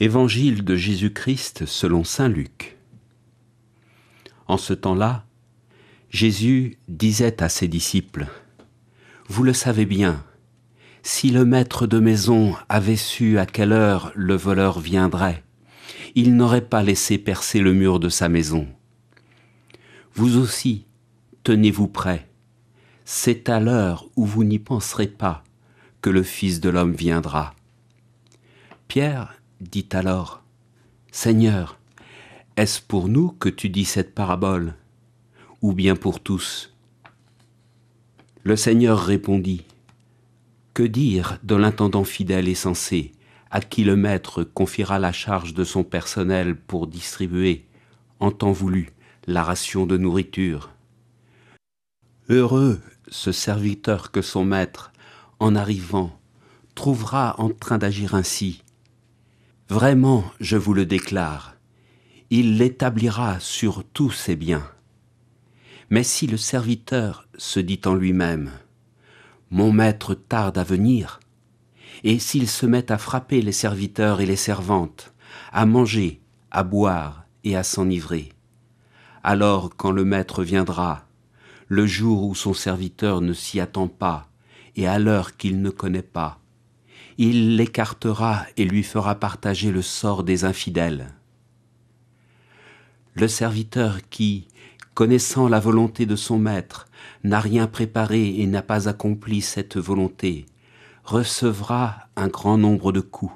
Évangile de Jésus-Christ selon saint Luc. En ce temps-là, Jésus disait à ses disciples : « Vous le savez bien, si le maître de maison avait su à quelle heure le voleur viendrait, il n'aurait pas laissé percer le mur de sa maison. Vous aussi, tenez-vous prêts. C'est à l'heure où vous n'y penserez pas que le Fils de l'homme viendra. » Pierre dit alors : « Seigneur, est-ce pour nous que tu dis cette parabole, ou bien pour tous ?» Le Seigneur répondit : « Que dire de l'intendant fidèle et sensé, à qui le maître confiera la charge de son personnel pour distribuer, en temps voulu, la ration de nourriture ? Heureux ce serviteur que son maître, en arrivant, trouvera en train d'agir ainsi. Vraiment, je vous le déclare, il l'établira sur tous ses biens. Mais si le serviteur se dit en lui-même : mon maître tarde à venir, et s'il se met à frapper les serviteurs et les servantes, à manger, à boire et à s'enivrer, alors quand le maître viendra, le jour où son serviteur ne s'y attend pas et à l'heure qu'il ne connaît pas, il l'écartera et lui fera partager le sort des infidèles. Le serviteur qui, connaissant la volonté de son maître, n'a rien préparé et n'a pas accompli cette volonté, recevra un grand nombre de coups.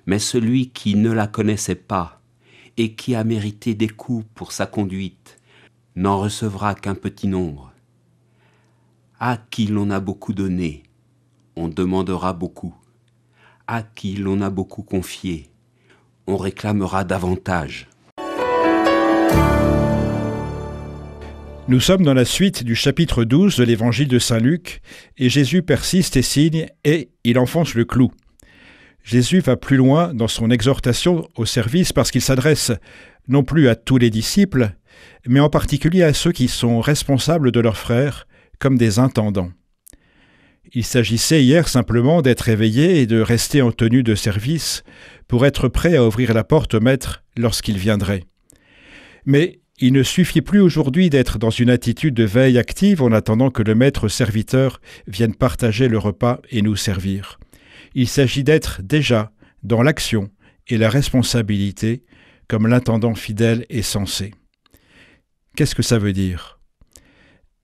Mais celui qui ne la connaissait pas et qui a mérité des coups pour sa conduite, n'en recevra qu'un petit nombre. À qui l'on a beaucoup donné, on demandera beaucoup. À qui l'on a beaucoup confié, on réclamera davantage. Nous sommes dans la suite du chapitre 12 de l'évangile de saint Luc, et Jésus persiste et signe, et il enfonce le clou. Jésus va plus loin dans son exhortation au service parce qu'il s'adresse non plus à tous les disciples, mais en particulier à ceux qui sont responsables de leurs frères, comme des intendants. Il s'agissait hier simplement d'être éveillé et de rester en tenue de service pour être prêt à ouvrir la porte au maître lorsqu'il viendrait. Mais il ne suffit plus aujourd'hui d'être dans une attitude de veille active en attendant que le maître serviteur vienne partager le repas et nous servir. Il s'agit d'être déjà dans l'action et la responsabilité comme l'intendant fidèle et sensé. Qu'est-ce que ça veut dire ?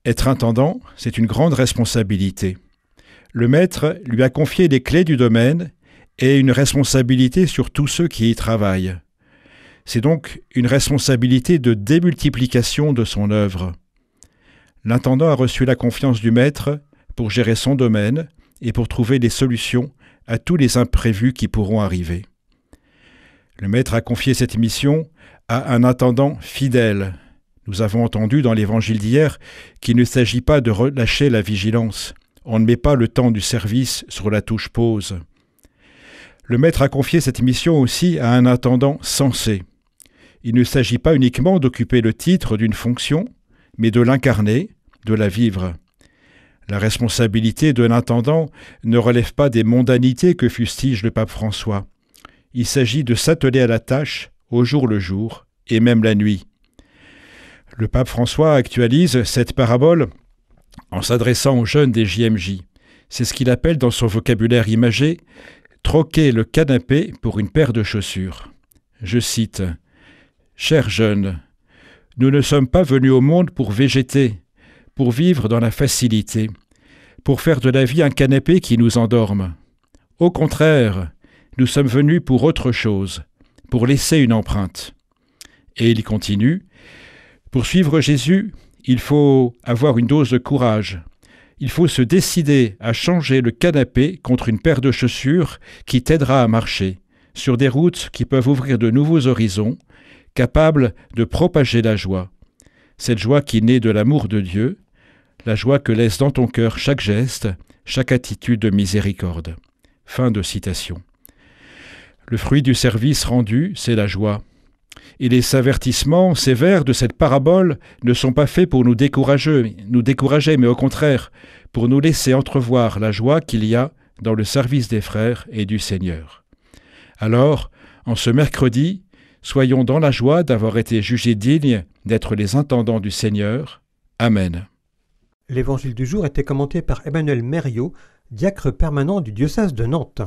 Être intendant, c'est une grande responsabilité. Le maître lui a confié les clés du domaine et une responsabilité sur tous ceux qui y travaillent. C'est donc une responsabilité de démultiplication de son œuvre. L'intendant a reçu la confiance du maître pour gérer son domaine et pour trouver des solutions à tous les imprévus qui pourront arriver. Le maître a confié cette mission à un intendant fidèle. Nous avons entendu dans l'évangile d'hier qu'il ne s'agit pas de relâcher la vigilance. On ne met pas le temps du service sur la touche pause. Le maître a confié cette mission aussi à un intendant sensé. Il ne s'agit pas uniquement d'occuper le titre d'une fonction, mais de l'incarner, de la vivre. La responsabilité de l'intendant ne relève pas des mondanités que fustige le pape François. Il s'agit de s'atteler à la tâche au jour le jour et même la nuit. Le pape François actualise cette parabole en s'adressant aux jeunes des JMJ. C'est ce qu'il appelle dans son vocabulaire imagé « troquer le canapé pour une paire de chaussures ». Je cite « Chers jeunes, nous ne sommes pas venus au monde pour végéter, pour vivre dans la facilité, pour faire de la vie un canapé qui nous endorme. Au contraire, nous sommes venus pour autre chose, pour laisser une empreinte. » Et il continue « Pour suivre Jésus, il faut avoir une dose de courage. Il faut se décider à changer le canapé contre une paire de chaussures qui t'aidera à marcher, sur des routes qui peuvent ouvrir de nouveaux horizons, capables de propager la joie. Cette joie qui naît de l'amour de Dieu, la joie que laisse dans ton cœur chaque geste, chaque attitude de miséricorde. » Fin de citation. Le fruit du service rendu, c'est la joie. Et les avertissements sévères de cette parabole ne sont pas faits pour nous décourager, mais au contraire, pour nous laisser entrevoir la joie qu'il y a dans le service des frères et du Seigneur. Alors, en ce mercredi, soyons dans la joie d'avoir été jugés dignes d'être les intendants du Seigneur. Amen. L'évangile du jour était commenté par Emmanuel Mériot, diacre permanent du diocèse de Nantes.